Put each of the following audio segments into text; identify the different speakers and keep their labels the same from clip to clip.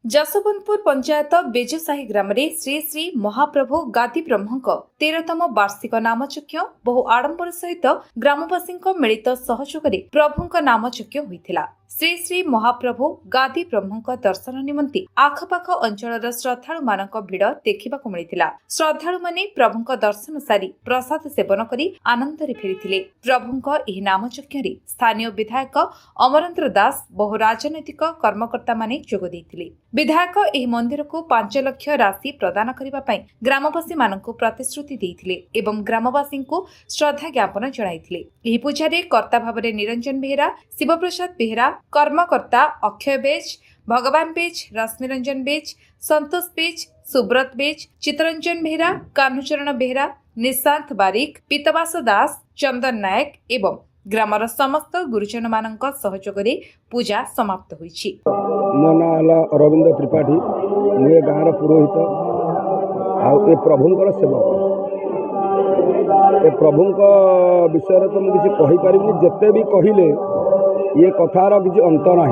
Speaker 1: जसवंतपुर पंचायत बेजुसाही ग्राम श्री श्री महाप्रभु गादी ब्रह्म 13तम वार्षिक नामयज्ञ बहु आडंबर सहित ग्रामवासी मिलित सहयोग प्रभु नामयज्ञ होता। श्री श्री महाप्रभु गादी ब्रह्म दर्शन निमंती आखपाख अंचल श्रद्धालु मान भिड़ देखा मिलता। श्रद्धालु माने प्रभु दर्शन सारी प्रसाद सेवन करी आनंद फेरी। प्रभु यह नामयज्ञ स्थानीय विधायक अमरेन्द्र दास बहु राजनैतिक कर्मकर्ता माने जोग देइथिले। विधायक एही मंदिर को 5 लाख राशि प्रदान करने ग्रामवासी मानक प्रतिश्रुति देइथिले एवं ग्रामवासी को श्रद्धा ज्ञापन जणाइथिले। एही पूजारे कर्ता भावरे निरंजन बेहेरा, शिवप्रसाद बेहेरा, कर्मकर्ता अक्षय बेज, भगवान बेज, रश्मिरंजन बेज, संतोष बेज, सुब्रत बेज, चितरंजन बेहेरा, कान्हुचरण बेहेरा, निशांत बारिक, पीतवास दास, चंदन नायक एवं ग्रामर समस्त गुरुजन मानक सहयोग पूजा समाप्त होइछि।
Speaker 2: मो ना अरविंद त्रिपाठी, मुझे गाँव पुरोहित आ प्रभुंर सेवक। ए प्रभु विषय तो मुझे कहीपर जिते भी कहले ये कथार किसी अंत ना।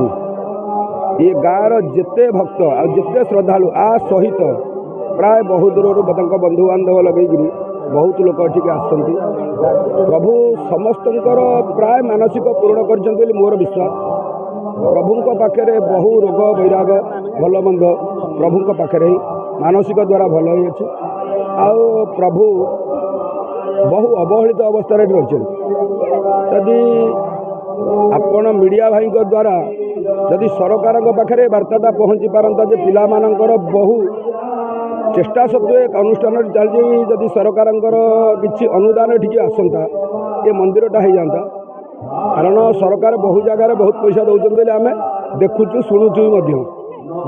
Speaker 2: ये गाँव जिते भक्त आते श्रद्धालु आ सहित प्राय बहु दूर बंधु बांधव लगे बहुत लोग ये आसती। प्रभु समस्त प्राय मानसिक पूर्ण कर मोर विश्वास। प्रभु पाखे बहु रोग वैराग भल मंद प्रभु पाखे ही मानसिक द्वारा भल हो। प्रभु बहु अवहेलित अवस्था रही। यदि आपण मीडिया भाई द्वारा यदि सरकार पाखे वार्ताटा पहुँची पारता जे पिला मानकर बहु चेष्टा सत्वे अनुष्ठान चलती जदि सरकार किसी अनुदान ठीक आसंता ये मंदिरटा हो जाता। कारण सरकार बहु जगार बहुत पैसा दौरान बोले आम देखुचु शुणुचु।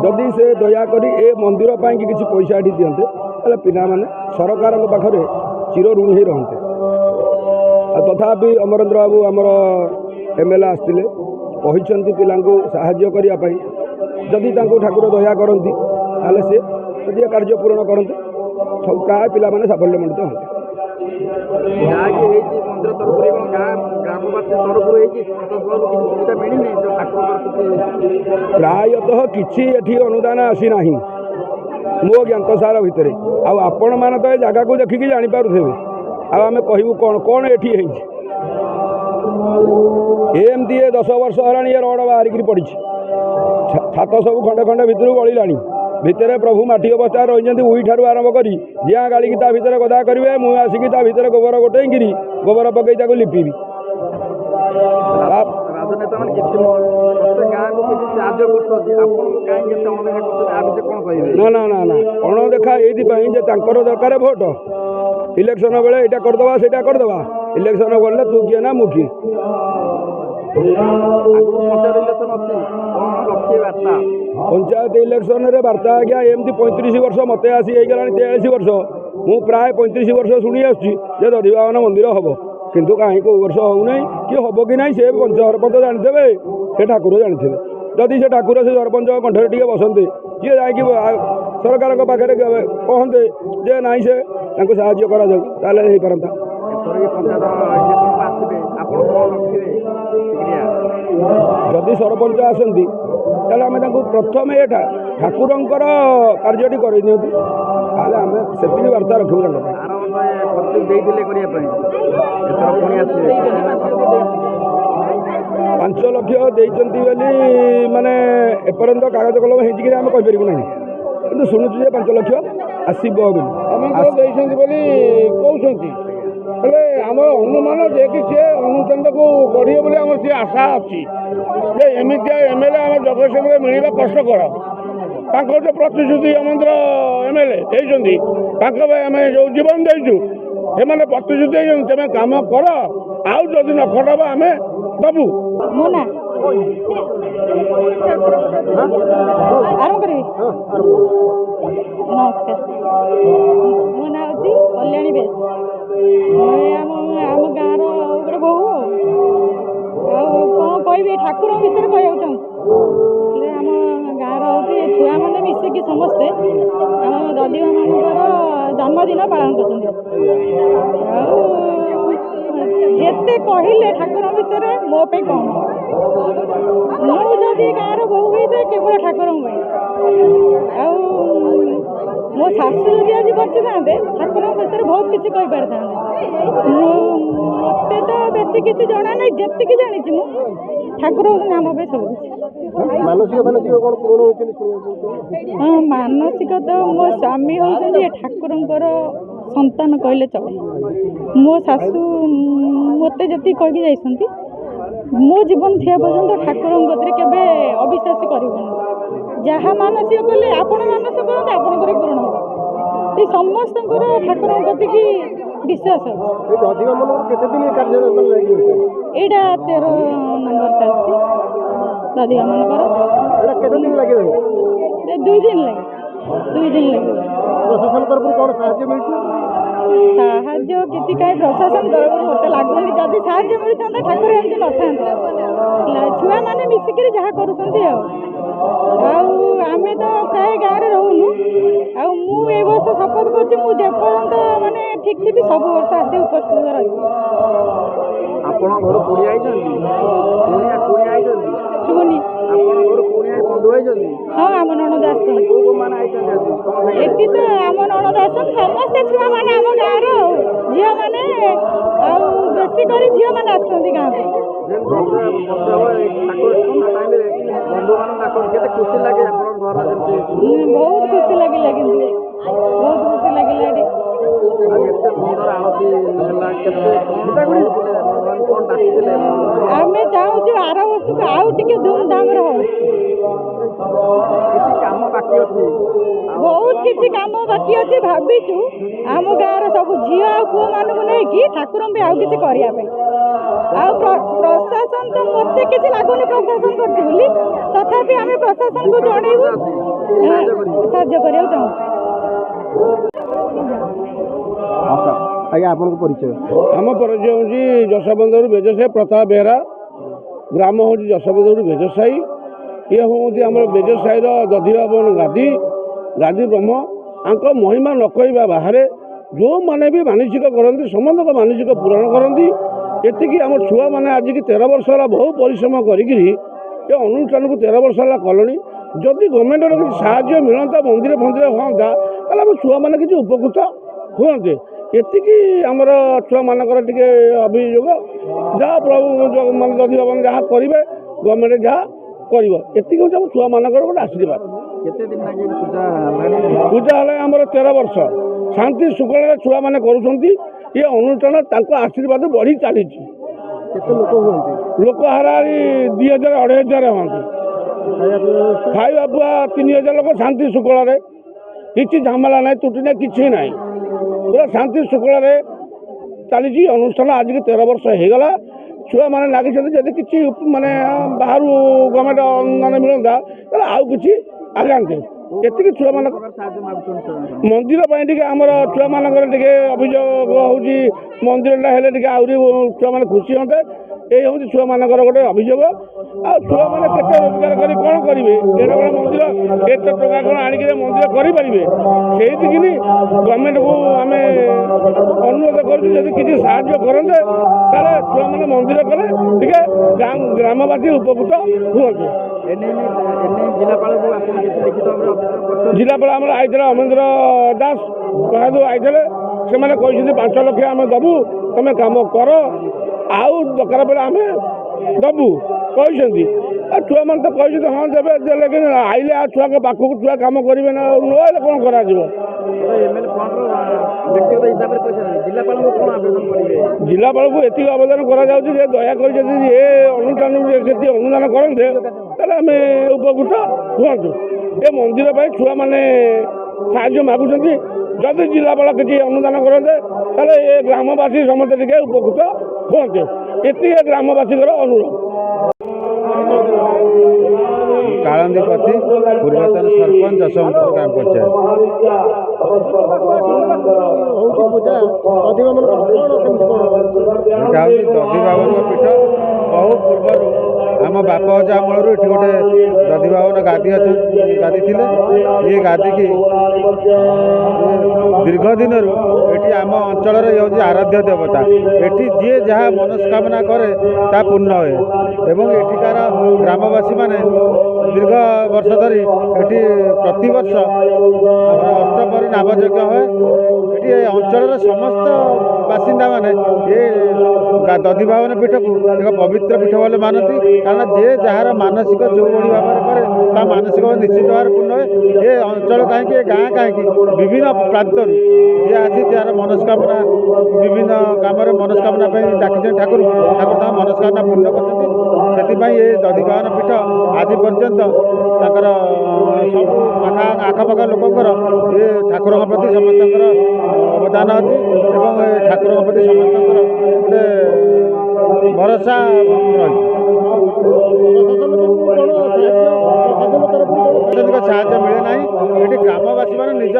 Speaker 2: जदि से दयाकोरी ए मंदिर पर किसी पैसा ये दिखते तेल पिला माने सरकार पाखे चिर ऋणी ही रहते। तथापि अमरेन्द्र बाबू आमर एमएलए आसते कहते पिला साहाय्य करने जदि ठाकुर दया करती सी यदि कार्य पूर्ण करते सब प्राय पिला माने साफल्य मंडित होते। प्रायतः किसी एठी अनुदान आसी ना मो ज्ञातसार भितर आपण मैंने तो जगह को देखिकी जानीपारे आम कहूँ कौन कौन एटी एमती 10 वर्ष है ये रड बाहरिक पड़ी छात सब खंडे खंडे भितर गला भितर प्रभु माटी अवस्था रही उई ठार आरंभ कर जिया गाड़ी की भितर गदा करेंगे मुझे आसिकी भितर गोबर गोटे गोबर पकई लिपि ना ना ना ना अणदेखा ये दरकार भोट इलेक्शन बेले यहाँ करदे से करदे इलेक्शन बोलने तू किए ना मुखी पंचायत इलेक्शन रे वार्ता आज्ञा एमती 35 वर्ष मत आसी 43 वर्ष मु प्राय 35 वर्ष शुणी आसुची दधिवाहन मंदिर हम किंतु कहीं कौ वर्ष होना कि हम कि ना से सरपंच जानते से ठाकुर जानते। जदि से ठाकुर से सरपंच कंठे टे बसते सी जा सरकार पाखे कहते जे ना से साहाय्य कर जदि सरपंच आसती आम प्रथम ये ठाकुर कार्यटी कर से वार्ता रखू 5 लाख देती माने एपर्यंत कागज कलम होम कहीपर ना कि शुणुचु 5 लाख आसो आम अनुमान जे कि सी अनुष्ठान को गढ़े बोले आम सी आशा अच्छी एमती एमएलए आम जगत मिलवा कष्टकर जो प्रतिश्रुति अमरेन्द्र एमएलए आम जो जीवन देचु से प्रतिश्रुति तुम कम कर आदि न खटब आम दबू
Speaker 3: नमस्कार मो ना कल्याणी बेस आम गाँव गोटे बहु कौन कह ठाकुर विषय कहूँ चाहूँ आम गाँव छुआ मैंने मिसिकी समस्ते आम ददिवा मान जन्मदिन पालन करते कहले ठाकुर विषय मो कौन मुझे गाँव बहु केवल ठाकुर ମୋ ଶାଶୁ ଯଦି ଆଜି ବଞ୍ଚିଥାନ୍ତେ ଠାକୁରଙ୍କ ବିଷୟରେ ବହୁତ କିଛି କହିପାରିଥାନ୍ତେ। ମୋତେ ତ ବେଶୀ କିଛି ଜଣା ନାହିଁ, ଯେତିକି ଜାଣିଛି ମୁଁ ଠାକୁରଙ୍କ ନାମ ପାଇଁ ସବୁ କିଛି।
Speaker 4: ମାନସିକ କ'ଣ ପୂରଣ ହେଉଛି?
Speaker 3: ହଁ, ମାନସିକ ତ ମୋ ସ୍ୱାମୀ ହେଉଛନ୍ତି ଏ ଠାକୁରଙ୍କର ସନ୍ତାନ କହିଲେ ଚଳେ। ମୋ ଶାଶୁ ମୋତେ ଯେତିକି କହିକି ଯାଇଛନ୍ତି, ମୋ ଜୀବନ ଥିବା ପର୍ଯ୍ୟନ୍ତ ଠାକୁରଙ୍କ କତିରେ କେବେ ଅବିଶ୍ୱାସ କରିବନି। ଯାହା ମାନସିକ କଲେ ଆପଣ ମାନସିକ କରନ୍ତୁ, ଆପଣଙ୍କର ପୂରଣ ହେବ। ଏ ସମସ୍ତଙ୍କର ଠାକୁରଙ୍କ କତିକି ବିଶ୍ୱାସ ଅଛି।
Speaker 4: କେତେ ଦିନ କାର୍ଯ୍ୟ?
Speaker 3: ଏଇଟା 13 ନମ୍ବର ଚାଲିଛି ଦାଦିମା ମାନଙ୍କର।
Speaker 4: କେତେ ଦିନ ଲାଗିବ?
Speaker 3: 2 ଦିନ ଲାଗେ, 2 ଦିନ ଲାଗିବ।
Speaker 4: ପ୍ରଶାସନ ତରଫରୁ କ'ଣ ସାହାଯ୍ୟ ମିଳୁଛି?
Speaker 3: ସାହାଯ୍ୟ କିଛି କାହିଁ ପ୍ରଶାସନ ତରଫରୁ ମୋତେ ଲାଗୁନି। ଯଦି ସାହାଯ୍ୟ ମିଳିଥାନ୍ତା ଠାକୁର ଏମିତି ନଥାନ୍ତେ। ଛୁଆମାନେ ମିଶିକିରି ଯାହା କରୁଛନ୍ତି ଆଉ ଆମେ ତ ପ୍ରାୟ ଗାଁରେ ରହୁନୁ। ଆଉ ମୁଁ ଏ ବର୍ଷ ଶପଥ କରୁଛି, ମୁଁ ଯେପର୍ଯ୍ୟନ୍ତ ମାନେ ଠିକ୍ ଥିବି ସବୁ ବର୍ଷ ଆସି ଉପସ୍ଥିତ ରହିବି।
Speaker 4: ଆପଣ ଘରୁ କୁଣିଆ ଆଇଛନ୍ତି? କୁଣିଆ ଆଇଛନ୍ତି?
Speaker 3: ଶୁଭୁନି?
Speaker 4: ଆପଣ ଘରୁ କୁଣିଆ ବନ୍ଧୁ ଆଇଛନ୍ତି?
Speaker 3: ହଁ, ଆମ ନଣନ୍ଦ ଆସିଛନ୍ତି।
Speaker 4: କୋଉମାନେ ଆଇଛନ୍ତି ଆଜି?
Speaker 3: ଏଠି ତ ଆମ ନଣନ୍ଦ ଆସିଛନ୍ତି, ସମସ୍ତେ ଛୁଆମାନେ ଆମ ଗାଁର ଝିଅମାନେ, ଆଉ ବେଶୀ କରି ଝିଅମାନେ ଆସିଛନ୍ତି ଗାଁକୁ।
Speaker 4: କେତେ ଖୁସି ଲାଗେ ଆପଣଙ୍କ ଘର ଯେମିତି?
Speaker 3: ବହୁତ ଖୁସି ଲାଗିଲା, କିନ୍ତୁ ବହୁତ ଖୁସି ଲାଗିଲା ଏଠି।
Speaker 4: କେତେ ସୁନ୍ଦର ଆଳତୀ ହେଲା, କେତେ କ'ଣ ଡାକିଥିଲେ?
Speaker 3: ଆମେ ଚାହୁଁଛୁ ଆର ବର୍ଷକୁ ଆଉ ଟିକେ ଧୁମଧାମରେ ହଉ।
Speaker 4: କିଛି କାମ ବାକି ଅଛି?
Speaker 3: ବହୁତ କିଛି କାମ ବାକି ଅଛି। ଭାବିଛୁ ଆମ ଗାଁର ସବୁ ଝିଅ ଆଉ ପୁଅମାନଙ୍କୁ ନେଇକି ଠାକୁରଙ୍କ ପାଇଁ ଆଉ କିଛି କରିବା ପାଇଁ। ଆଉ ପ୍ରଶାସନ ତ ମୋତେ କିଛି ଲାଗୁନି ପ୍ରଶାସନ କରୁଛି ବୋଲି, ତଥାପି ଆମେ ପ୍ରଶାସନକୁ ଜଣେଇବୁ, ସାହାଯ୍ୟ କରିବାକୁ ଚାହୁଁଛୁ।
Speaker 4: ଆଜ୍ଞା, ଆପଣଙ୍କ ପରିଚୟ?
Speaker 2: ଆମ ପରିଚୟ ହେଉଛି ଯଶୋବନ୍ଧରୁ ବେଜସାହି ପ୍ରତାପ ବେହେରା। ଗ୍ରାମ ହେଉଛି ଯଶୋବନ୍ଧରୁ ବେଜସାହି। ଇଏ ହୁଅନ୍ତି ଆମର ବେଜସାହିର ଦଧିବାବନ ଗାଦି ବ୍ରହ୍ମ। ଆଙ୍କ ମହିମା ନ କହିବା ବାହାରେ। ଯେଉଁମାନେ ବି ମାନସିକ କରନ୍ତି ସମସ୍ତଙ୍କ ମାନସିକ ପୂରଣ କରନ୍ତି। ଏତିକି ଆମ ଛୁଆମାନେ ଆଜିକି 13 ବର୍ଷ ହେଲା ବହୁ ପରିଶ୍ରମ କରିକିରି ଏ ଅନୁଷ୍ଠାନକୁ 13 ବର୍ଷ ହେଲା କଲେଣି। ଯଦି ଗଭର୍ଣ୍ଣମେଣ୍ଟର କିଛି ସାହାଯ୍ୟ ମିଳନ୍ତା, ମନ୍ଦିର ଫନ୍ଦିର ହୁଅନ୍ତା, ତାହେଲେ ଆମ ଛୁଆମାନେ କିଛି ଉପକୃତ ହୁଅନ୍ତେ। ଏତିକି ଆମର ଛୁଆମାନଙ୍କର ଟିକେ ଅଭିଯୋଗ। ଯାହା ପ୍ରଭୁ ମାନେ ଦଧିବାବନ ଯାହା କରିବେ, ଗଭର୍ଣ୍ଣମେଣ୍ଟ ଯାହା କରିବ, ଏତିକି ହେଉଛି ଆମ ଛୁଆମାନଙ୍କର ଗୋଟେ ଆଶୀର୍ବାଦ।
Speaker 4: କେତେ ଦିନ ଲାଗେ ପୂଜା ହେଲାଣି?
Speaker 2: ପୂଜା ହେଲେ ଆମର 13 ବର୍ଷ ଶାନ୍ତି ଶୃଙ୍ଖଳାରେ ଛୁଆମାନେ କରୁଛନ୍ତି। ଏ ଅନୁଷ୍ଠାନ ତାଙ୍କ ଆଶୀର୍ବାଦ ବଢ଼ି ଚାଲିଛି।
Speaker 4: କେତେ ଲୋକ ହୁଅନ୍ତି?
Speaker 2: ଲୋକ ହାରାହାରି 2000 2500 ହୁଅନ୍ତି। ଖାଇବା ପିଇବା 3000 ଲୋକ ଶାନ୍ତି ଶୃଙ୍ଖଳାରେ, କିଛି ଝାମେଲା ନାହିଁ, ତ୍ରୁଟି ନାହିଁ, କିଛି ନାହିଁ। ପୁରା ଶାନ୍ତି ଶୃଙ୍ଖଳାରେ ଚାଲିଛି ଅନୁଷ୍ଠାନ। ଆଜିକି 13 ବର୍ଷ ହେଇଗଲା। ଛୁଆମାନେ ଲାଗିଛନ୍ତି। ଯଦି କିଛି ମାନେ ବାହାରୁ ଗଭର୍ଣ୍ଣମେଣ୍ଟ ଅନୁଦାନ ମିଳନ୍ତା, ତାହେଲେ ଆଉ କିଛି ଆଗାନ୍ତେ। ଏତିକି ଛୁଆମାନଙ୍କ ମନ୍ଦିର ପାଇଁ ଟିକେ ଆମର ଛୁଆମାନଙ୍କର ଟିକେ ଅଭିଯୋଗ ହେଉଛି, ମନ୍ଦିରଟା ହେଲେ ଟିକେ ଆହୁରି ଛୁଆମାନେ ଖୁସି ହୁଅନ୍ତେ। ଏଇ ହେଉଛି ଛୁଆମାନଙ୍କର ଗୋଟେ ଅଭିଯୋଗ। ଆଉ ଛୁଆମାନେ କେତେ ରୋଜଗାର କରି କ'ଣ କରିବେ? ଏଇଟା ଗୋଟେ ମନ୍ଦିର, ଏତେ ଟଙ୍କା କ'ଣ ଆଣିକି ମନ୍ଦିର କରିପାରିବେ? ସେଇଠିକି ଗଭର୍ଣ୍ଣମେଣ୍ଟକୁ ଆମେ ଅନୁରୋଧ କରୁଛୁ, ଯଦି କିଛି ସାହାଯ୍ୟ କରନ୍ତେ ତାହେଲେ ଛୁଆମାନେ ମନ୍ଦିର କଲେ ଟିକେ ଗ୍ରାମବାସୀ ଉପକୃତ ହୁଅନ୍ତେ। ଜିଲ୍ଲାପାଳ ଆମର ଆଇଥିଲେ ଅମେନ୍ଦ୍ର ଦାସ ଆଇଥିଲେ। ସେମାନେ କହିଛନ୍ତି 5 ଲକ୍ଷ ଆମେ ଦେବୁ, ତମେ କାମ କର, ଆଉ ଦରକାର ବେଳେ ଆମେ ଦେବୁ କହିଛନ୍ତି। ଆଉ ଛୁଆମାନେ ତ କହିଛନ୍ତି ହଁ ଦେବେ, ଦେଲେ କି ଆଇଲେ ଆଉ ଛୁଆଙ୍କ ପାଖକୁ ଛୁଆ କାମ କରିବେ ନା, ନହେଲେ କ'ଣ କରାଯିବ? ଜିଲ୍ଲାପାଳକୁ ଏତିକି ଆବେଦନ କରାଯାଉଛି ଯେ ଦୟାକରି ଯଦି ଏ ଅନୁଷ୍ଠାନକୁ ଯଦି ଅନୁଦାନ କରନ୍ତେ, ତାହେଲେ ଆମେ ଉପକୃତ ହୁଅନ୍ତୁ। ଏ ମନ୍ଦିର ପାଇଁ ଛୁଆମାନେ ସାହାଯ୍ୟ ମାଗୁଛନ୍ତି। ଯଦି ଜିଲ୍ଲାପାଳ କିଛି ଅନୁଦାନ କରନ୍ତେ, ତାହେଲେ ଏ ଗ୍ରାମବାସୀ ସମସ୍ତେ ଟିକେ ଉପକୃତ ହୁଅନ୍ତେ। ଏତିକି ଗ୍ରାମବାସୀଙ୍କର ଅନୁରୋଧ।
Speaker 5: କାଳନ୍ଦୀପତି, ପୂର୍ବତନ ସରପଞ୍ଚ, ଯଶୋବନ୍ତପୁର ଗ୍ରାମ ପଞ୍ଚାୟତ। ଏଇଟା ହେଉଛି ଦଧିବାବନ ପୀଠ। ବହୁ ପୂର୍ବରୁ ଆମ ବାପ ଅଜା ଅମଳରୁ ଏଠି ଗୋଟେ ଦଧିବାବନ ଗାଦି ଥିଲେ। ଏ ଗାଦିକି ଦୀର୍ଘ ଦିନରୁ ଏଠି ଆମ ଅଞ୍ଚଳରେ ଇଏ ହେଉଛି ଆରାଧ୍ୟ ଦେବତା। ଏଠି ଯିଏ ଯାହା ମନସ୍କାମନା କରେ ତାହା ପୂର୍ଣ୍ଣ ହୁଏ ଏବଂ ଏଠିକାର ଗ୍ରାମବାସୀମାନେ ଦୀର୍ଘ ବର୍ଷ ଧରି ଏଠି ପ୍ରତିବର୍ଷ ଆମର ଅଷ୍ଟପହରୀ ନାମଯଜ୍ଞ ହୁଏ। ଏଠି ଏ ଅଞ୍ଚଳର ସମସ୍ତ ବାସିନ୍ଦାମାନେ ଏ ଦଧିଭାବନ ପୀଠକୁ ଏକ ପବିତ୍ର ପୀଠ ବୋଲି ମାନନ୍ତି, କାରଣ ଯେ ଯାହାର ମାନସିକ ଯେଉଁଭଳି ଭାବରେ କରେ ତା ମାନସିକ ନିଶ୍ଚିତ ଭାବରେ ପୂର୍ଣ୍ଣ ହୁଏ। ଏ ଅଞ୍ଚଳ କାହିଁକି, ଏ ଗାଁ କାହିଁକି, ବିଭିନ୍ନ ପ୍ରାନ୍ତରୁ ଯିଏ ଆସି ଯାହାର ମନସ୍କାମନା ବିଭିନ୍ନ କାମରେ ମନସ୍କାମନା ପାଇଁ ଡାକିଛନ୍ତି ଠାକୁର ତାଙ୍କ ମନସ୍କାମନା ପୂର୍ଣ୍ଣ କରିଛନ୍ତି। ସେଥିପାଇଁ ଏ ଦଧିଭାବନ ପୀଠ ଆଜି ପର୍ଯ୍ୟନ୍ତ ତାଙ୍କର ସବୁ ଆଖପାଖ ଲୋକଙ୍କର ଏ ଠାକୁରଙ୍କ ପ୍ରତି ସମସ୍ତଙ୍କର ଅବଦାନ ଅଛି ଏବଂ ଏ ଠାକୁରଙ୍କ ପ୍ରତି ସମସ୍ତଙ୍କର ଗୋଟେ ଭରସା ରହିଛି। ପ୍ରଶାସନିକ ସାହାଯ୍ୟ ମିଳେ ନାହିଁ। ଏଠି ଗ୍ରାମବାସୀମାନେ ନିଜ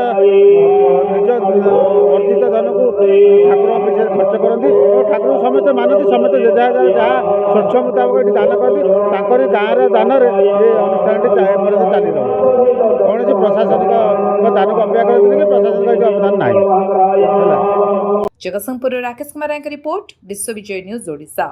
Speaker 5: ଅର୍ଜିତ ଧନକୁ ଠାକୁରଙ୍କ ପିଛରେ ଖର୍ଚ୍ଚ କରନ୍ତି ଓ ଠାକୁରଙ୍କୁ ସମସ୍ତେ ମାନନ୍ତି। ସମସ୍ତେ ଯାହା ସ୍ୱଚ୍ଛ ମୁତାବକ ଏଠି ଦାନ କରନ୍ତି। ତାଙ୍କରି ଗାଁର ଦାନରେ ଏ ଅନୁଷ୍ଠାନଟି ଏପର୍ଯ୍ୟନ୍ତ ଚାଲି ରହିବ। କୌଣସି ପ୍ରଶାସନିକ ଦାନକୁ ଅପେକ୍ଷା କରନ୍ତିନି କି ପ୍ରଶାସନିକ ଏଠି ଅବଦାନ ନାହିଁ। ହେଲା।
Speaker 1: ଜଗତସିଂହପୁରରୁ ରାକେଶ କୁମାର ରାୟଙ୍କ ରିପୋର୍ଟ, ବିଶ୍ୱବିଜୟ ନ୍ୟୁଜ୍ ଓଡ଼ିଶା।